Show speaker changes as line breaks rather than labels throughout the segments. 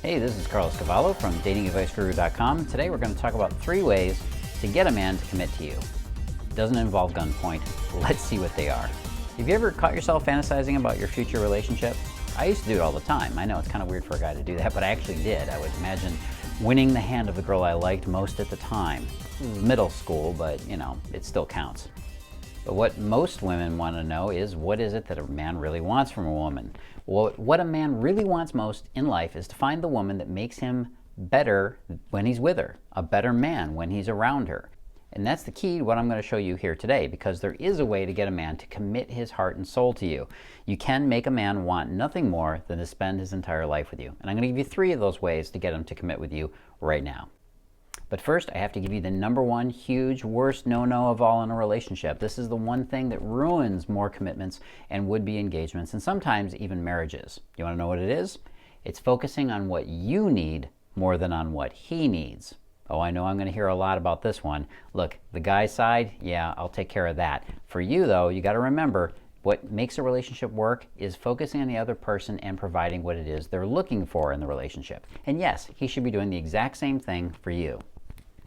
Hey, this is Cavallo from datingadviceguru.com. Today we're going to talk about 3 ways to get a man to commit to you. It doesn't involve gunpoint. Let's see what they are. Have you ever caught yourself fantasizing about your future relationship? I used to do it all the time. I know it's kind of weird for a guy to do that, but I actually did. I would imagine winning the hand of the girl I liked most at the time. This is middle school, but you know, it still counts. But what most women want to know is, what is it that a man really wants from a woman? Well, what a man really wants most in life is to find the woman that makes him better when he's with her, a better man when he's around her. And that's the key to what I'm going to show you here today, because there is a way to get a man to commit his heart and soul to you. You can make a man want nothing more than to spend his entire life with you. And I'm going to give you 3 of those ways to get him to commit with you right now. But first, I have to give you the #1 huge worst no-no of all in a relationship. This is the one thing that ruins more commitments and would-be engagements, and sometimes even marriages. You want to know what it is? It's focusing on what you need more than on what he needs. Oh, I know I'm going to hear a lot about this one. Look, the guy's side, yeah, I'll take care of that. For you, though, you got to remember, what makes a relationship work is focusing on the other person and providing what it is they're looking for in the relationship. And yes, he should be doing the exact same thing for you.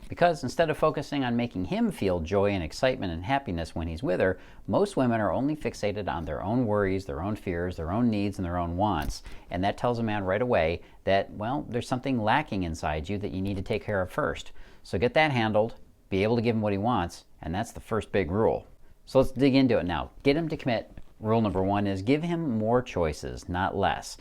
Because instead of focusing on making him feel joy and excitement and happiness when he's with her, most women are only fixated on their own worries, their own fears, their own needs, and their own wants. And that tells a man right away that, well, there's something lacking inside you that you need to take care of first. So get that handled, be able to give him what he wants, and that's the first big rule. So let's dig into it now. Get him to commit. Rule #1 is give him more choices, not less.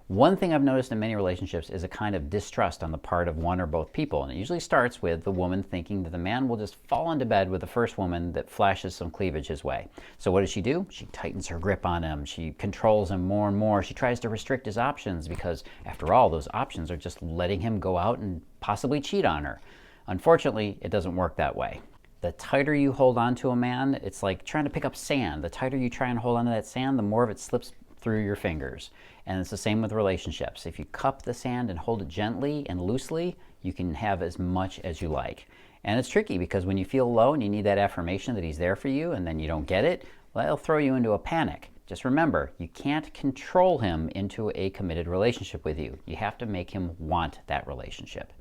One thing I've noticed in many relationships is a kind of distrust on the part of one or both people, and it usually starts with the woman thinking that the man will just fall into bed with the first woman that flashes some cleavage his way. So what does she do? She tightens her grip on him, she controls him more and more, she tries to restrict his options because, after all, those options are just letting him go out and possibly cheat on her. Unfortunately, it doesn't work that way. The tighter you hold on to a man, it's like trying to pick up sand. The tighter you try and hold on to that sand, the more of it slips through your fingers. And it's the same with relationships. If you cup the sand and hold it gently and loosely, you can have as much as you like. And it's tricky because when you feel low and you need that affirmation that he's there for you and then you don't get it, well, it'll throw you into a panic. Just remember, you can't control him into a committed relationship with you. You have to make him want that relationship.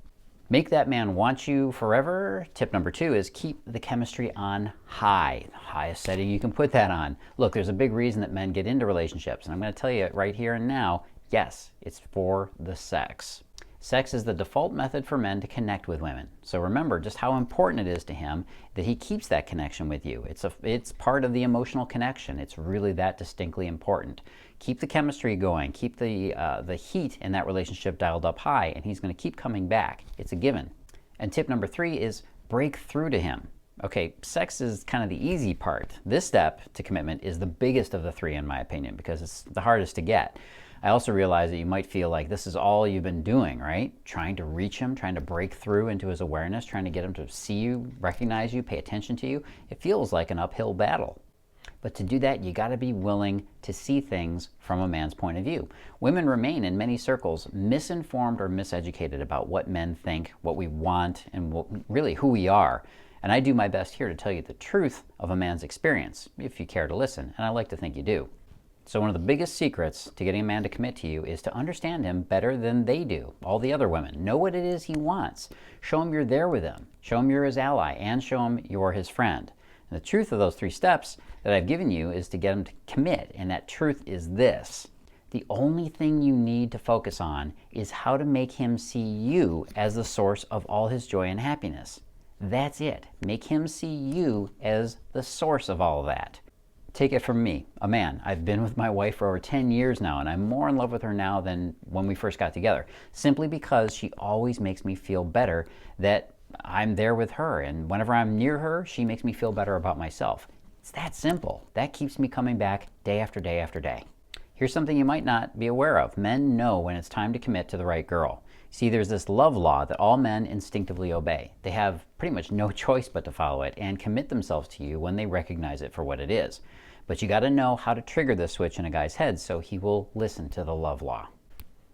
Make that man want you forever. Tip #2 is keep the chemistry on high. The highest setting you can put that on. Look, there's a big reason that men get into relationships, and I'm going to tell you right here and now, yes, it's for the sex. Sex is the default method for men to connect with women. So remember just how important it is to him that he keeps that connection with you. It's part of the emotional connection. It's really that distinctly important. Keep the chemistry going. Keep the heat in that relationship dialed up high, and he's going to keep coming back. It's a given. And tip #3 is break through to him. Okay, sex is kind of the easy part. This step to commitment is the biggest of the 3 in my opinion, because it's the hardest to get. I also realize that you might feel like this is all you've been doing, right? Trying to reach him, trying to break through into his awareness, trying to get him to see you, recognize you, pay attention to you. It feels like an uphill battle. But to do that, you got to be willing to see things from a man's point of view. Women remain in many circles misinformed or miseducated about what men think, what we want, and really who we are. And I do my best here to tell you the truth of a man's experience, if you care to listen, and I like to think you do. So one of the biggest secrets to getting a man to commit to you is to understand him better than they do, all the other women. Know what it is he wants. Show him you're there with him. Show him you're his ally, and show him you're his friend. And the truth of those 3 steps that I've given you is to get him to commit, and that truth is this. The only thing you need to focus on is how to make him see you as the source of all his joy and happiness. That's it. Make him see you as the source of all of that. Take it from me, a man. I've been with my wife for over 10 years now, and I'm more in love with her now than when we first got together, simply because she always makes me feel better that I'm there with her, and whenever I'm near her, she makes me feel better about myself. It's that simple. That keeps me coming back day after day after day. Here's something you might not be aware of. Men know when it's time to commit to the right girl. See, there's this love law that all men instinctively obey. They have pretty much no choice but to follow it and commit themselves to you when they recognize it for what it is. But you got to know how to trigger this switch in a guy's head so he will listen to the love law.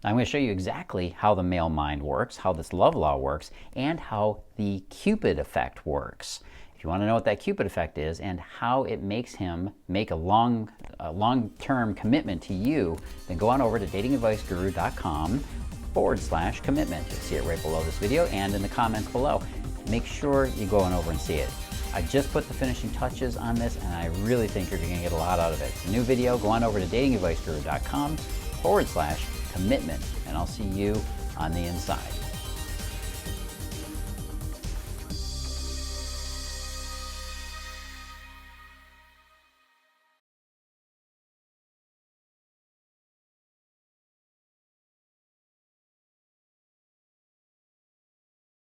I'm going to show you exactly how the male mind works, how this love law works, and how the Cupid effect works. If you want to know what that Cupid effect is and how it makes him make a long-term commitment to you, then go on over to datingadviceguru.com. datingadvice.com/commitment. You'll see it right below this video and in the comments below. Make sure you go on over and see it. I just put the finishing touches on this and I really think you're going to get a lot out of it. It's a new video. Go on over to datingadviceguru.com/commitment and I'll see you on the inside.